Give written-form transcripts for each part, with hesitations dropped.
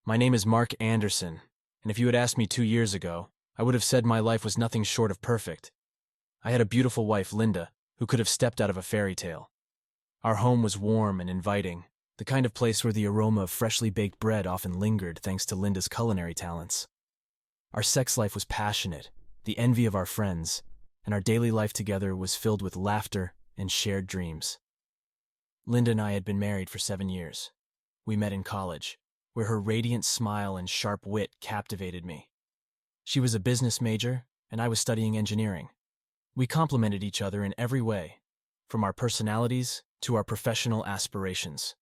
My name is Mark Anderson, and if you had asked me 2 years ago, I would have said my life was nothing short of perfect. I had a beautiful wife, Linda, who could have stepped out of a fairy tale. Our home was warm and inviting, the kind of place where the aroma of freshly baked bread often lingered thanks to Linda's culinary talents. Our sex life was passionate, the envy of our friends, and our daily life together was filled with laughter and shared dreams. Linda and I had been married for 7 years. We met in college, where her radiant smile and sharp wit captivated me. She was a business major, and I was studying engineering. We complemented each other in every way, from our personalities to our professional aspirations.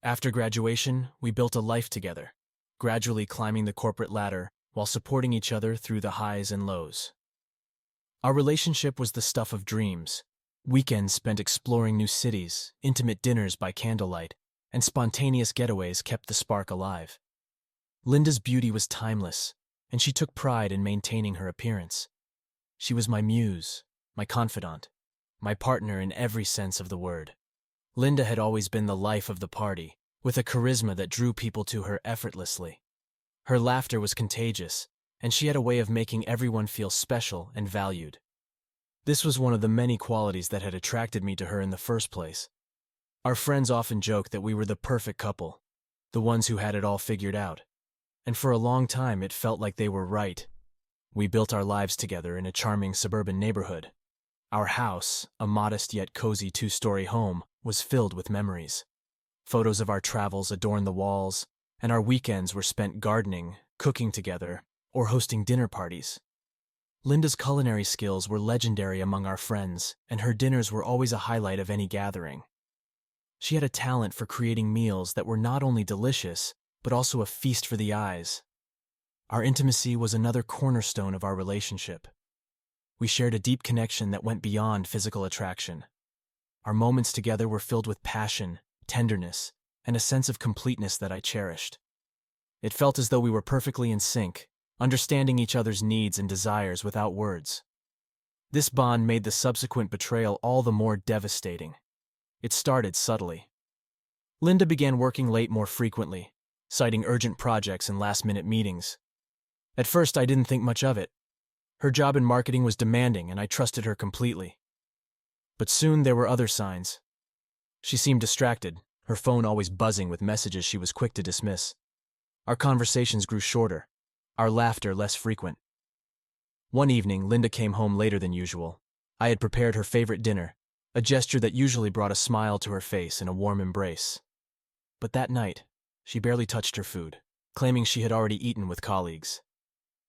After graduation, we built a life together, gradually climbing the corporate ladder while supporting each other through the highs and lows. Our relationship was the stuff of dreams. Weekends spent exploring new cities, intimate dinners by candlelight, and spontaneous getaways kept the spark alive. Linda's beauty was timeless, and she took pride in maintaining her appearance. She was my muse, my confidant, my partner in every sense of the word. Linda had always been the life of the party, with a charisma that drew people to her effortlessly. Her laughter was contagious, and she had a way of making everyone feel special and valued. This was one of the many qualities that had attracted me to her in the first place. Our friends often joked that we were the perfect couple, the ones who had it all figured out. And for a long time it felt like they were right. We built our lives together in a charming suburban neighborhood. Our house, a modest yet cozy 2-story home, was filled with memories. Photos of our travels adorned the walls, and our weekends were spent gardening, cooking together, or hosting dinner parties. Linda's culinary skills were legendary among our friends, and her dinners were always a highlight of any gathering. She had a talent for creating meals that were not only delicious, but also a feast for the eyes. Our intimacy was another cornerstone of our relationship. We shared a deep connection that went beyond physical attraction. Our moments together were filled with passion, tenderness, and a sense of completeness that I cherished. It felt as though we were perfectly in sync, understanding each other's needs and desires without words. This bond made the subsequent betrayal all the more devastating. It started subtly. Linda began working late more frequently, citing urgent projects and last-minute meetings. At first, I didn't think much of it. Her job in marketing was demanding, and I trusted her completely. But soon there were other signs. She seemed distracted, her phone always buzzing with messages she was quick to dismiss. Our conversations grew shorter, our laughter less frequent. One evening, Linda came home later than usual. I had prepared her favorite dinner, a gesture that usually brought a smile to her face and a warm embrace. But that night, she barely touched her food, claiming she had already eaten with colleagues.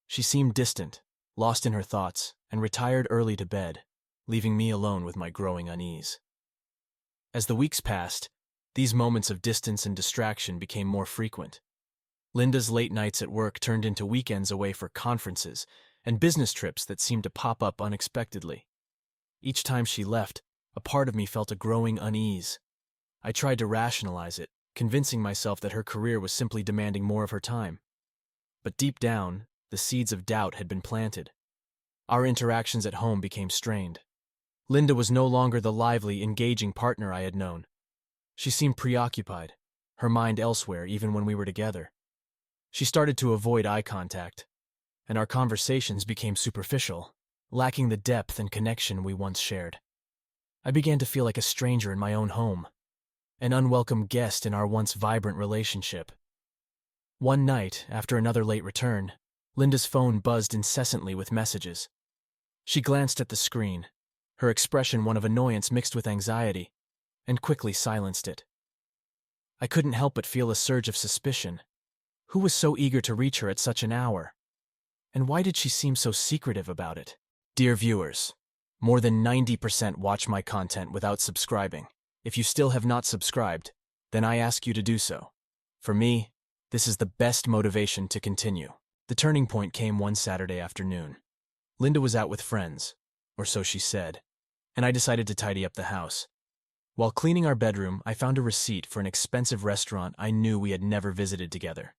She seemed distant, lost in her thoughts, and retired early to bed, leaving me alone with my growing unease. As the weeks passed, these moments of distance and distraction became more frequent. Linda's late nights at work turned into weekends away for conferences and business trips that seemed to pop up unexpectedly. Each time she left, a part of me felt a growing unease. I tried to rationalize it, convincing myself that her career was simply demanding more of her time. But deep down, the seeds of doubt had been planted. Our interactions at home became strained. Linda was no longer the lively, engaging partner I had known. She seemed preoccupied, her mind elsewhere even when we were together. She started to avoid eye contact, and our conversations became superficial, lacking the depth and connection we once shared. I began to feel like a stranger in my own home, an unwelcome guest in our once vibrant relationship. One night, after another late return, Linda's phone buzzed incessantly with messages. She glanced at the screen, her expression one of annoyance mixed with anxiety, and quickly silenced it. I couldn't help but feel a surge of suspicion. Who was so eager to reach her at such an hour? And why did she seem so secretive about it? Dear viewers, more than 90% watch my content without subscribing. If you still have not subscribed, then I ask you to do so. For me, this is the best motivation to continue. The turning point came one Saturday afternoon. Linda was out with friends, or so she said, and I decided to tidy up the house. While cleaning our bedroom, I found a receipt for an expensive restaurant I knew we had never visited together.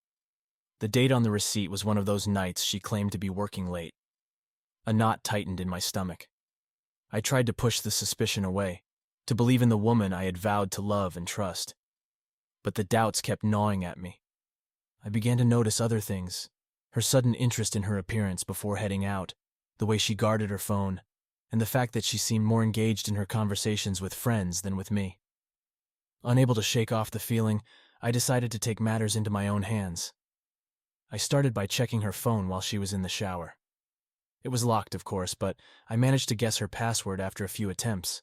The date on the receipt was one of those nights she claimed to be working late. A knot tightened in my stomach. I tried to push the suspicion away, to believe in the woman I had vowed to love and trust. But the doubts kept gnawing at me. I began to notice other things. Her sudden interest in her appearance before heading out, the way she guarded her phone, and the fact that she seemed more engaged in her conversations with friends than with me. Unable to shake off the feeling, I decided to take matters into my own hands. I started by checking her phone while she was in the shower. It was locked, of course, but I managed to guess her password after a few attempts.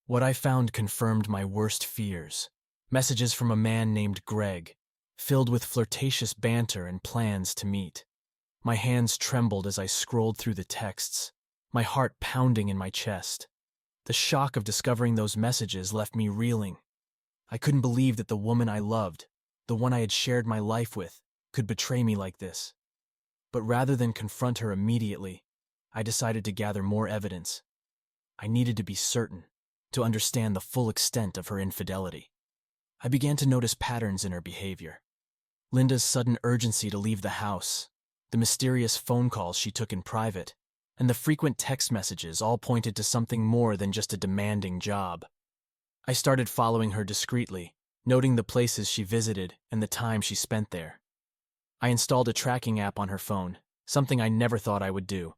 What I found confirmed my worst fears. Messages from a man named Greg, filled with flirtatious banter and plans to meet. My hands trembled as I scrolled through the texts, my heart pounding in my chest. The shock of discovering those messages left me reeling. I couldn't believe that the woman I loved, the one I had shared my life with, could betray me like this. But rather than confront her immediately, I decided to gather more evidence. I needed to be certain, to understand the full extent of her infidelity. I began to notice patterns in her behavior. Linda's sudden urgency to leave the house, the mysterious phone calls she took in private, and the frequent text messages all pointed to something more than just a demanding job. I started following her discreetly, noting the places she visited and the time she spent there. I installed a tracking app on her phone, something I never thought I would do,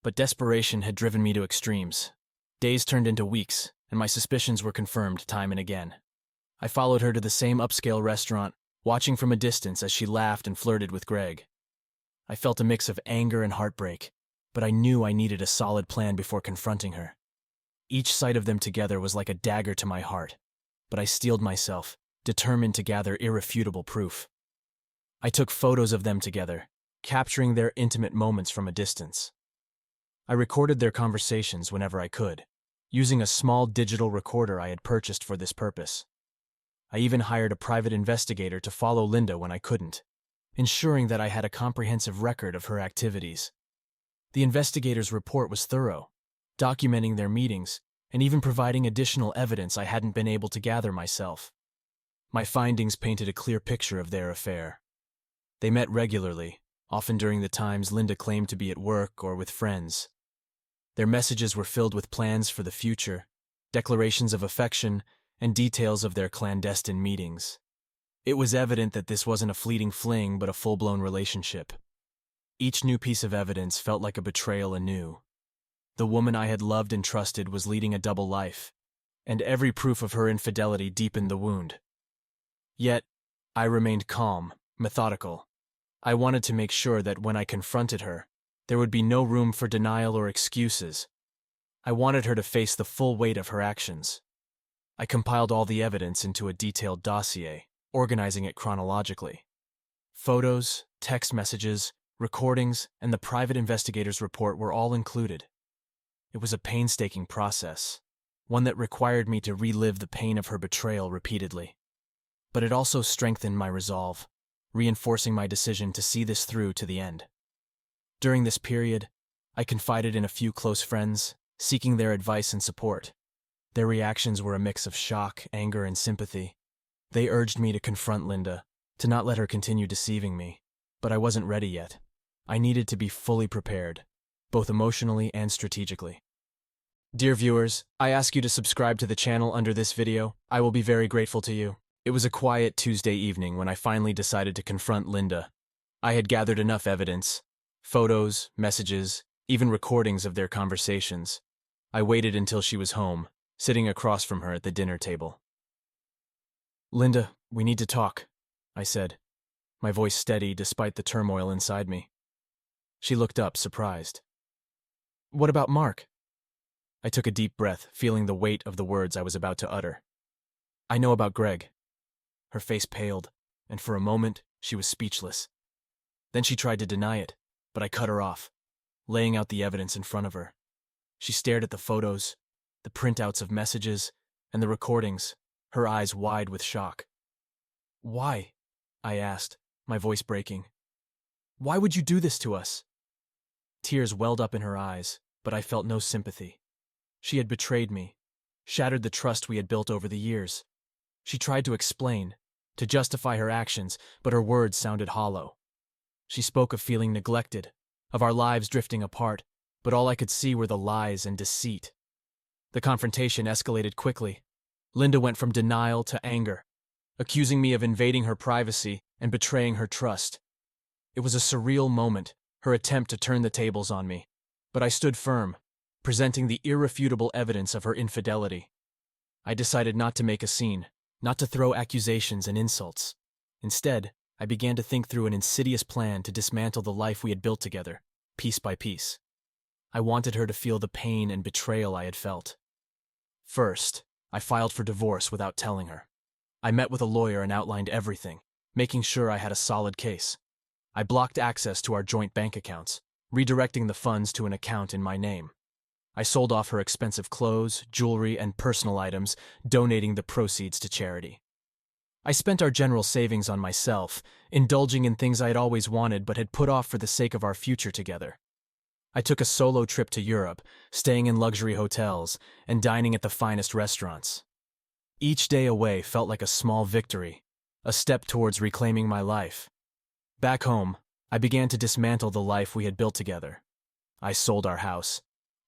but desperation had driven me to extremes. Days turned into weeks, and my suspicions were confirmed time and again. I followed her to the same upscale restaurant, watching from a distance as she laughed and flirted with Greg. I felt a mix of anger and heartbreak, but I knew I needed a solid plan before confronting her. Each sight of them together was like a dagger to my heart, but I steeled myself, determined to gather irrefutable proof. I took photos of them together, capturing their intimate moments from a distance. I recorded their conversations whenever I could, using a small digital recorder I had purchased for this purpose. I even hired a private investigator to follow Linda when I couldn't, ensuring that I had a comprehensive record of her activities. The investigator's report was thorough, documenting their meetings and even providing additional evidence I hadn't been able to gather myself. My findings painted a clear picture of their affair. They met regularly, often during the times Linda claimed to be at work or with friends. Their messages were filled with plans for the future, declarations of affection, and details of their clandestine meetings. It was evident that this wasn't a fleeting fling but a full-blown relationship. Each new piece of evidence felt like a betrayal anew. The woman I had loved and trusted was leading a double life, and every proof of her infidelity deepened the wound. Yet, I remained calm, methodical. I wanted to make sure that when I confronted her, there would be no room for denial or excuses. I wanted her to face the full weight of her actions. I compiled all the evidence into a detailed dossier, organizing it chronologically. Photos, text messages, recordings, and the private investigator's report were all included. It was a painstaking process, one that required me to relive the pain of her betrayal repeatedly. But it also strengthened my resolve, reinforcing my decision to see this through to the end. During this period, I confided in a few close friends, seeking their advice and support. Their reactions were a mix of shock, anger, and sympathy. They urged me to confront Linda, to not let her continue deceiving me, but I wasn't ready yet. I needed to be fully prepared, both emotionally and strategically. Dear viewers, I ask you to subscribe to the channel under this video. I will be very grateful to you. It was a quiet Tuesday evening when I finally decided to confront Linda. I had gathered enough evidence, photos, messages, even recordings of their conversations. I waited until she was home, sitting across from her at the dinner table. "Linda, we need to talk," I said, my voice steady despite the turmoil inside me. She looked up, surprised. "What about Mark?" I took a deep breath, feeling the weight of the words I was about to utter. "I know about Greg." Her face paled, and for a moment, she was speechless. Then she tried to deny it, but I cut her off, laying out the evidence in front of her. She stared at the photos, the printouts of messages, and the recordings, her eyes wide with shock. "Why?" I asked, my voice breaking. "Why would you do this to us?" Tears welled up in her eyes, but I felt no sympathy. She had betrayed me, shattered the trust we had built over the years. She tried to explain, to justify her actions, but her words sounded hollow. She spoke of feeling neglected, of our lives drifting apart, but all I could see were the lies and deceit. The confrontation escalated quickly. Linda went from denial to anger, accusing me of invading her privacy and betraying her trust. It was a surreal moment, her attempt to turn the tables on me. But I stood firm, presenting the irrefutable evidence of her infidelity. I decided not to make a scene, not to throw accusations and insults. Instead, I began to think through an insidious plan to dismantle the life we had built together, piece by piece. I wanted her to feel the pain and betrayal I had felt. First, I filed for divorce without telling her. I met with a lawyer and outlined everything, making sure I had a solid case. I blocked access to our joint bank accounts, redirecting the funds to an account in my name. I sold off her expensive clothes, jewelry, and personal items, donating the proceeds to charity. I spent our general savings on myself, indulging in things I had always wanted but had put off for the sake of our future together. I took a solo trip to Europe, staying in luxury hotels and dining at the finest restaurants. Each day away felt like a small victory, a step towards reclaiming my life. Back home, I began to dismantle the life we had built together. I sold our house,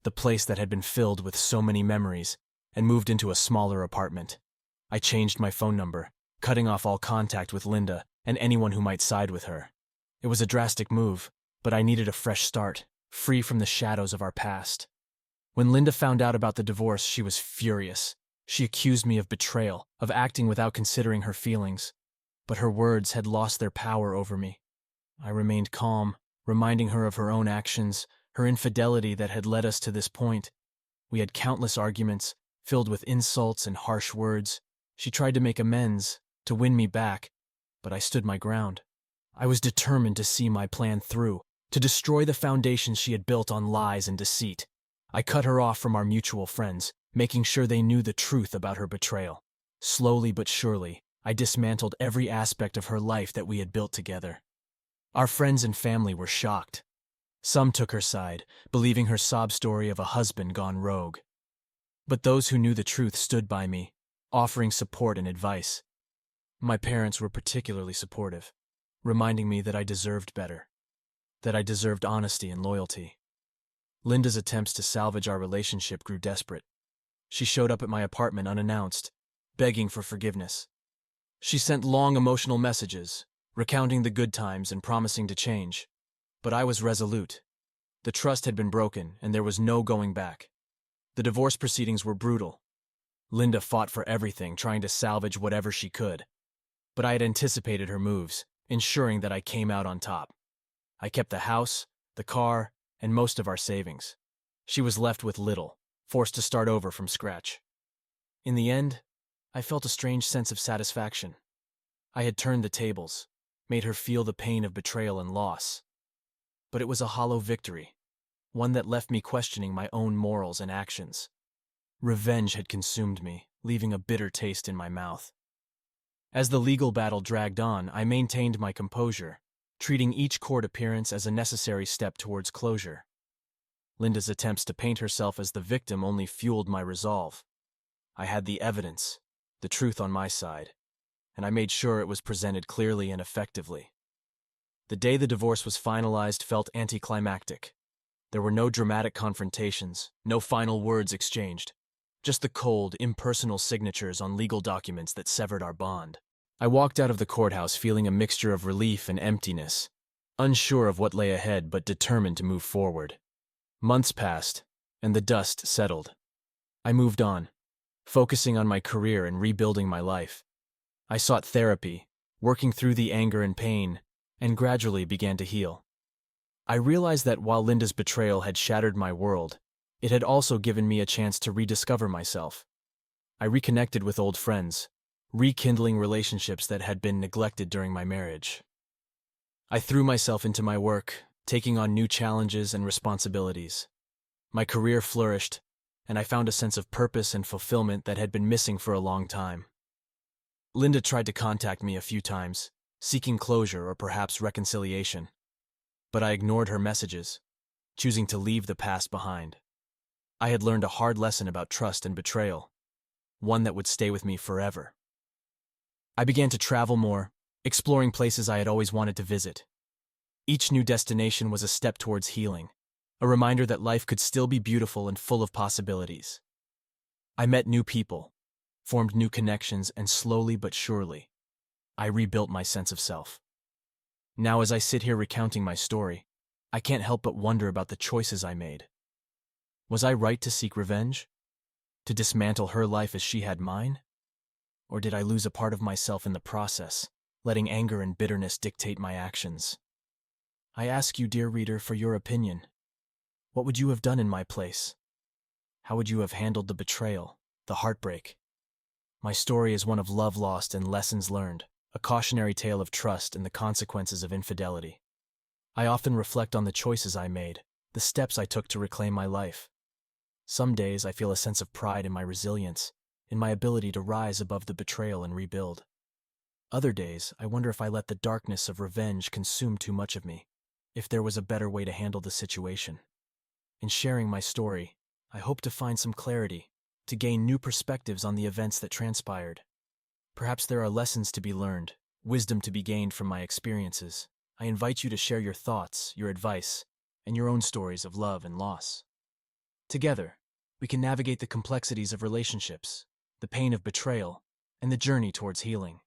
the place that had been filled with so many memories, and moved into a smaller apartment. I changed my phone number, cutting off all contact with Linda and anyone who might side with her. It was a drastic move, but I needed a fresh start, free from the shadows of our past. When Linda found out about the divorce, she was furious. She accused me of betrayal, of acting without considering her feelings. But her words had lost their power over me. I remained calm, reminding her of her own actions, her infidelity that had led us to this point. We had countless arguments, filled with insults and harsh words. She tried to make amends, to win me back, but I stood my ground. I was determined to see my plan through, to destroy the foundations she had built on lies and deceit. I cut her off from our mutual friends, making sure they knew the truth about her betrayal. Slowly but surely, I dismantled every aspect of her life that we had built together. Our friends and family were shocked. Some took her side, believing her sob story of a husband gone rogue. But those who knew the truth stood by me, offering support and advice. My parents were particularly supportive, reminding me that I deserved better, that I deserved honesty and loyalty. Linda's attempts to salvage our relationship grew desperate. She showed up at my apartment unannounced, begging for forgiveness. She sent long emotional messages, recounting the good times and promising to change. But I was resolute. The trust had been broken, and there was no going back. The divorce proceedings were brutal. Linda fought for everything, trying to salvage whatever she could. But I had anticipated her moves, ensuring that I came out on top. I kept the house, the car, and most of our savings. She was left with little, forced to start over from scratch. In the end, I felt a strange sense of satisfaction. I had turned the tables, made her feel the pain of betrayal and loss. But it was a hollow victory, one that left me questioning my own morals and actions. Revenge had consumed me, leaving a bitter taste in my mouth. As the legal battle dragged on, I maintained my composure, treating each court appearance as a necessary step towards closure. Linda's attempts to paint herself as the victim only fueled my resolve. I had the evidence, the truth on my side, and I made sure it was presented clearly and effectively. The day the divorce was finalized felt anticlimactic. There were no dramatic confrontations, no final words exchanged, just the cold, impersonal signatures on legal documents that severed our bond. I walked out of the courthouse feeling a mixture of relief and emptiness, unsure of what lay ahead but determined to move forward. Months passed, and the dust settled. I moved on, focusing on my career and rebuilding my life. I sought therapy, working through the anger and pain, and gradually began to heal. I realized that while Linda's betrayal had shattered my world, it had also given me a chance to rediscover myself. I reconnected with old friends, rekindling relationships that had been neglected during my marriage. I threw myself into my work, taking on new challenges and responsibilities. My career flourished, and I found a sense of purpose and fulfillment that had been missing for a long time. Linda tried to contact me a few times, seeking closure or perhaps reconciliation. But I ignored her messages, choosing to leave the past behind. I had learned a hard lesson about trust and betrayal, one that would stay with me forever. I began to travel more, exploring places I had always wanted to visit. Each new destination was a step towards healing, a reminder that life could still be beautiful and full of possibilities. I met new people, formed new connections, and slowly but surely, I rebuilt my sense of self. Now, as I sit here recounting my story, I can't help but wonder about the choices I made. Was I right to seek revenge? To dismantle her life as she had mine? Or did I lose a part of myself in the process, letting anger and bitterness dictate my actions? I ask you, dear reader, for your opinion. What would you have done in my place? How would you have handled the betrayal, the heartbreak? My story is one of love lost and lessons learned, a cautionary tale of trust and the consequences of infidelity. I often reflect on the choices I made, the steps I took to reclaim my life. Some days I feel a sense of pride in my resilience, in my ability to rise above the betrayal and rebuild. Other days, I wonder if I let the darkness of revenge consume too much of me, if there was a better way to handle the situation. In sharing my story, I hope to find some clarity, to gain new perspectives on the events that transpired. Perhaps there are lessons to be learned, wisdom to be gained from my experiences. I invite you to share your thoughts, your advice, and your own stories of love and loss. Together, we can navigate the complexities of relationships, the pain of betrayal, and the journey towards healing.